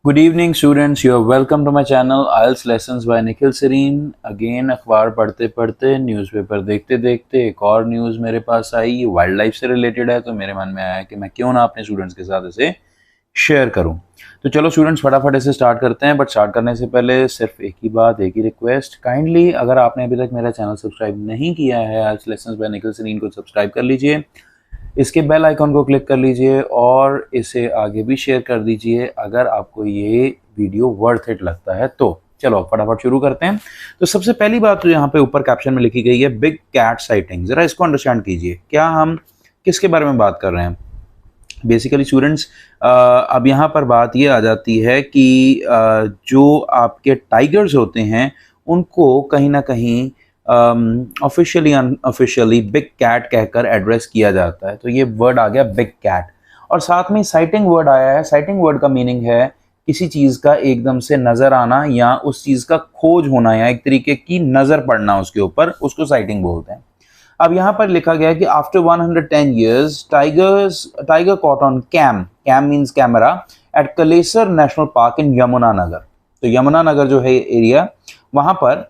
Good evening students, you are welcome to my channel isles lessons by Nikhil Sarin. Again अखबार पढ़ते पढ़ते newspaper देखते देखते एक और न्यूज़ मेरे पास आई। ये वाइल्ड लाइफ से रिलेटेड है, तो मेरे मन में आया कि मैं क्यों ना अपने स्टूडेंट्स के साथ इसे शेयर करूं। तो चलो स्टूडेंट्स फटाफट इसे स्टार्ट करते हैं। बट स्टार्ट करने से पहले सिर्फ एक ही बात, एक ही रिक्वेस्ट, काइंडली अगर आपने अभी तक मेरा चैनल सब्सक्राइब नहीं किया है आइल्स लेसन्स बाय निखिल सरीन को सब्सक्राइब कर लीजिए, इसके बेल आइकॉन को क्लिक कर लीजिए और इसे आगे भी शेयर कर दीजिए अगर आपको ये वीडियो वर्थ इट लगता है तो। चलो फटाफट शुरू करते हैं। तो सबसे पहली बात तो यहाँ पे ऊपर कैप्शन में लिखी गई है बिग कैट साइटिंग। जरा इसको अंडरस्टैंड कीजिए, क्या हम किसके बारे में बात कर रहे हैं। बेसिकली स्टूडेंट्स, अब यहाँ पर बात ये आ जाती है कि जो आपके टाइगर्स होते हैं उनको कहीं ना कहीं ऑफिशियली अनऑफिशियली बिग कैट कहकर एड्रेस किया जाता है। तो ये वर्ड आ गया बिग कैट, और साथ में साइटिंग वर्ड आया है। साइटिंग वर्ड का मीनिंग है किसी चीज का एकदम से नजर आना या उस चीज का खोज होना या एक तरीके की नजर पड़ना उसके ऊपर, उसको साइटिंग बोलते हैं। अब यहाँ पर लिखा गया है कि after 110 years tiger caught on cam means camera at Kalesar national park in Yamunanagar. तो यमुनानगर जो है एरिया, वहां पर,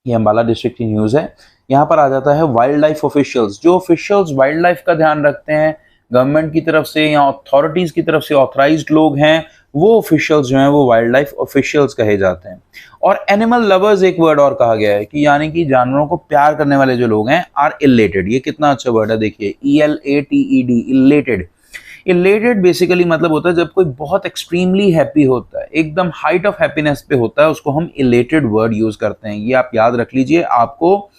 ये अम्बाला डिस्ट्रिक्ट की न्यूज़ है, यहाँ पर आ जाता है वाइल्ड लाइफ ऑफिशियल्स। जो ऑफिशियल्स वाइल्ड लाइफ का ध्यान रखते हैं गवर्नमेंट की तरफ से या अथॉरिटीज़ की तरफ से, ऑथराइज्ड लोग हैं, वो ऑफिशियल्स जो हैं वो वाइल्ड लाइफ ऑफिशियल्स कहे जाते हैं। और एनिमल लवर्स एक वर्ड और कहा गया है कि यानी कि जानवरों को प्यार करने वाले जो लोग हैं आर इलेटेड। ये कितना अच्छा वर्ड है, देखिए ELATED, इलेटेड। इलेटेड बेसिकली मतलब होता है जब कोई बहुत एक्सट्रीमली हैप्पी होता है, एकदम हाइट ऑफ हैप्पीनेस पे होता है, उसको हम इलेटेड वर्ड यूज करते हैं। ये आप याद रख लीजिए, आपको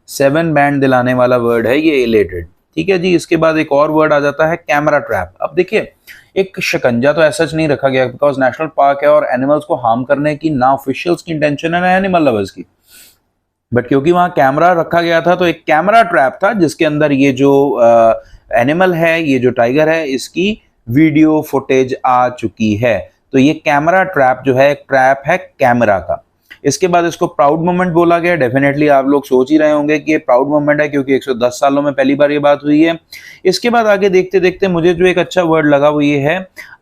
7 बैंड दिलाने वाला वर्ड है ये इलेटेड। ठीक है जी। इसके बाद एक और वर्ड आ जाता है कैमरा ट्रैप। अब देखिए, एक शिकंजा तो ऐसा नहीं रखा गया बिकॉज नेशनल पार्क है और एनिमल्स को हार्म करने की ना ऑफिशियल्स की इंटेंशन है ना एनिमल लवर्स की, बट क्योंकि वहां कैमरा रखा गया था तो एक कैमरा ट्रैप था जिसके अंदर ये जो एनिमल है, ये जो टाइगर है, इसकी वीडियो फुटेज आ चुकी है। तो ये कैमरा ट्रैप जो है, एक ट्रैप है कैमरा का। इसके बाद इसको प्राउड मोमेंट बोला गया। डेफिनेटली आप लोग सोच ही रहे होंगे कि ये प्राउड मोमेंट है क्योंकि 110 सालों में पहली बार ये बात हुई है। इसके बाद आगे देखते देखते मुझे जो एक अच्छा वर्ड लगा वो ये है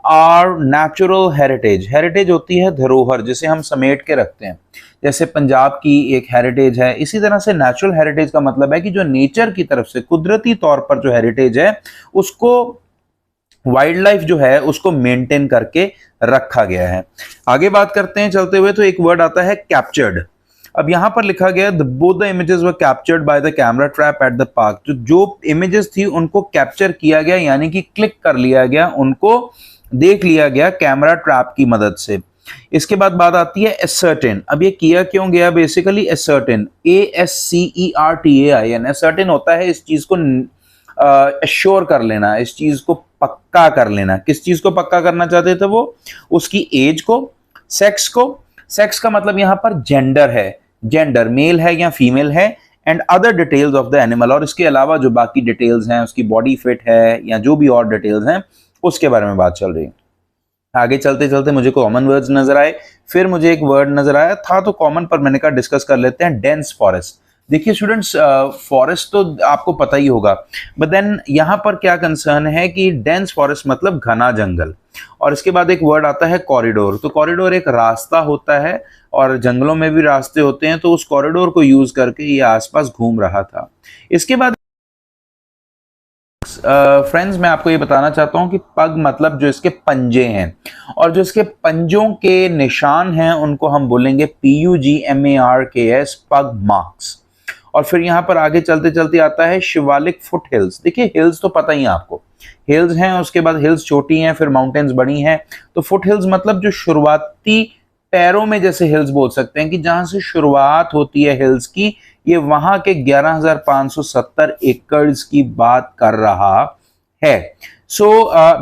आर नेचुरल हेरिटेज। हेरिटेज होती है धरोहर, जिसे हम समेट के रखते हैं। जैसे पंजाब की एक हेरिटेज है, इसी तरह से नेचुरल हेरिटेज का मतलब है कि जो नेचर की तरफ से कुदरती तौर पर जो हेरिटेज है उसको वाइल्ड लाइफ जो है उसको मेंटेन करके रखा गया है। आगे बात करते हैं चलते हुए, तो एक वर्ड आता है कैप्चर्ड। अब यहां पर लिखा गया both the images were captured by the camera trap at the park. जो इमेजेस थी उनको कैप्चर किया गया, यानी कि क्लिक कर लिया गया, उनको देख लिया गया कैमरा ट्रैप की मदद से। इसके बाद बात आती है एसर्टेन। अब ये किया क्यों गया, बेसिकली एसर्टेन, ASCERTAIN, एसर्टेन होता है इस चीज को एश्योर कर लेना, इस चीज को पक्का कर लेना। किस चीज को पक्का करना चाहते थे वो, उसकी एज को, सेक्स को। सेक्स का मतलब यहां पर जेंडर है, जेंडर मेल है या फीमेल है, and other details of the animal. और इसके अलावा जो बाकी डिटेल्स हैं, उसकी बॉडी फिट है या जो भी और डिटेल्स हैं, उसके बारे में बात चल रही है। आगे चलते चलते मुझे कॉमन वर्ड्स नजर आए, फिर मुझे एक वर्ड नजर आया था तो कॉमन पर मैंने कहा डिस्कस कर लेते हैं, डेंस फॉरेस्ट। देखिए स्टूडेंट्स, फॉरेस्ट तो आपको पता ही होगा, बट देन यहाँ पर क्या कंसर्न है कि डेंस फॉरेस्ट मतलब घना जंगल। और इसके बाद एक वर्ड आता है कॉरिडोर। तो कॉरिडोर एक रास्ता होता है और जंगलों में भी रास्ते होते हैं, तो उस कॉरिडोर को यूज करके ये आसपास घूम रहा था। इसके बाद फ्रेंड्स मैं आपको ये बताना चाहता हूं कि पग मतलब जो इसके पंजे हैं, और जो इसके पंजों के निशान हैं उनको हम बोलेंगे PUGMARKS, पग मार्क्स। और फिर यहां पर आगे चलते चलते आता है शिवालिक फुट हिल्स। देखिए हिल्स तो पता ही है आपको, हिल्स हैं, उसके बाद हिल्स छोटी हैं, फिर माउंटेन्स बड़ी हैं। तो फुट हिल्स मतलब जो शुरुआती पैरों में, जैसे हिल्स बोल सकते हैं कि जहां से शुरुआत होती है हिल्स की, ये वहां के 11,570 एकड़ की बात कर रहा है। सो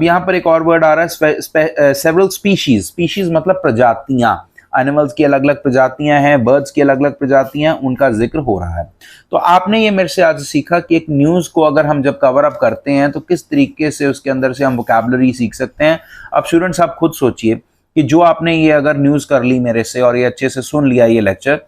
यहां पर एक और वर्ड आ रहा है सेवरल स्पीशीज। स्पीशीज मतलब प्रजातियां, एनिमल्स की अलग अलग प्रजातियां हैं, बर्ड्स की अलग अलग प्रजातियां, उनका जिक्र हो रहा है। तो आपने ये मेरे से आज सीखा कि एक न्यूज को अगर हम जब कवर अप करते हैं तो किस तरीके से उसके अंदर से हम वोकैबुलरी सीख सकते हैं। अब स्टूडेंट्स आप खुद सोचिए कि जो आपने ये अगर न्यूज कर ली मेरे से और ये अच्छे से सुन लिया ये लेक्चर,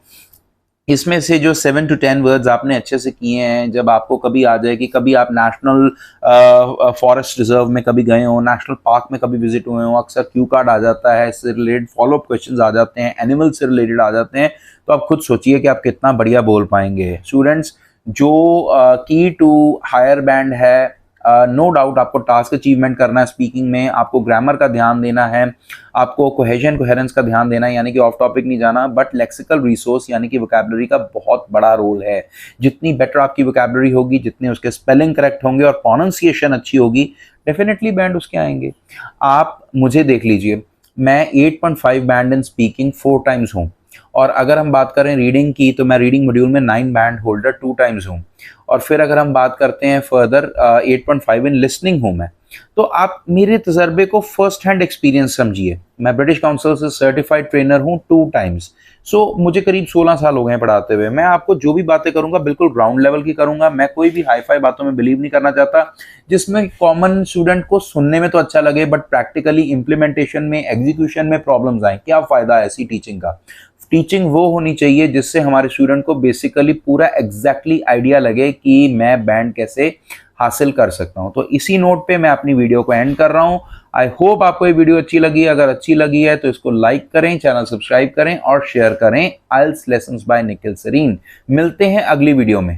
इसमें से जो 7 to 10 वर्ड्स आपने अच्छे से किए हैं, जब आपको कभी आ जाए कि कभी आप नेशनल फॉरेस्ट रिजर्व में कभी गए हो, नेशनल पार्क में कभी विजिट हुए हो, अक्सर क्यू कार्ड आ जाता है, इससे रिलेटेड फॉलोअप क्वेश्चंस आ जाते हैं, एनिमल से रिलेटेड आ जाते हैं, तो आप खुद सोचिए कि आप कितना बढ़िया बोल पाएंगे। स्टूडेंट्स, जो की टू हायर बैंड है, नो डाउट आपको टास्क अचीवमेंट करना है स्पीकिंग में, आपको ग्रामर का ध्यान देना है, आपको कोहेजन कोहेरेंस का ध्यान देना है, यानी कि ऑफ टॉपिक नहीं जाना, बट लेक्सिकल रिसोर्स यानी कि वोकैबुलरी का बहुत बड़ा रोल है। जितनी बेटर आपकी वोकैबुलरी होगी, जितने उसके स्पेलिंग करेक्ट होंगे और प्रोनाउंसिएशन अच्छी होगी, डेफिनेटली बैंड उसके आएंगे। आप मुझे देख लीजिए, मैं 8.5 बैंड इन स्पीकिंग 4 टाइम्स हूँ, और अगर हम बात करें रीडिंग की तो मैं रीडिंग मॉड्यूल में 9 बैंड होल्डर 2 टाइम्स हूँ, और फिर अगर हम बात करते हैं फर्दर 8.5 इन लिसनिंग हूँ मैं। तो आप मेरे तजर्बे को फर्स्ट हैंड एक्सपीरियंस समझिए। मैं ब्रिटिश काउंसिल से सर्टिफाइड ट्रेनर हूँ 2 टाइम्स। सो मुझे करीब 16 साल हो गए हैं पढ़ाते हुए। मैं आपको जो भी बातें करूंगा बिल्कुल ग्राउंड लेवल की करूंगा। मैं कोई भी हाई फाई बातों में बिलीव नहीं करना चाहता जिसमें कॉमन स्टूडेंट को सुनने में तो अच्छा लगे बट प्रैक्टिकली इंप्लीमेंटेशन में, एग्जीक्यूशन में प्रॉब्लम्स आए। क्या फायदा है ऐसी टीचिंग का? टीचिंग वो होनी चाहिए जिससे हमारे स्टूडेंट को बेसिकली पूरा एग्जैक्टली आइडिया लगे कि मैं बैंड कैसे हासिल कर सकता हूं। तो इसी नोट पे मैं अपनी वीडियो को एंड कर रहा हूं। आई होप आपको ये वीडियो अच्छी लगी। अगर अच्छी लगी है तो इसको लाइक करें, चैनल सब्सक्राइब करें और शेयर करें। आइल्स लेसन्स बाय निखिल सरीन। मिलते हैं अगली वीडियो में।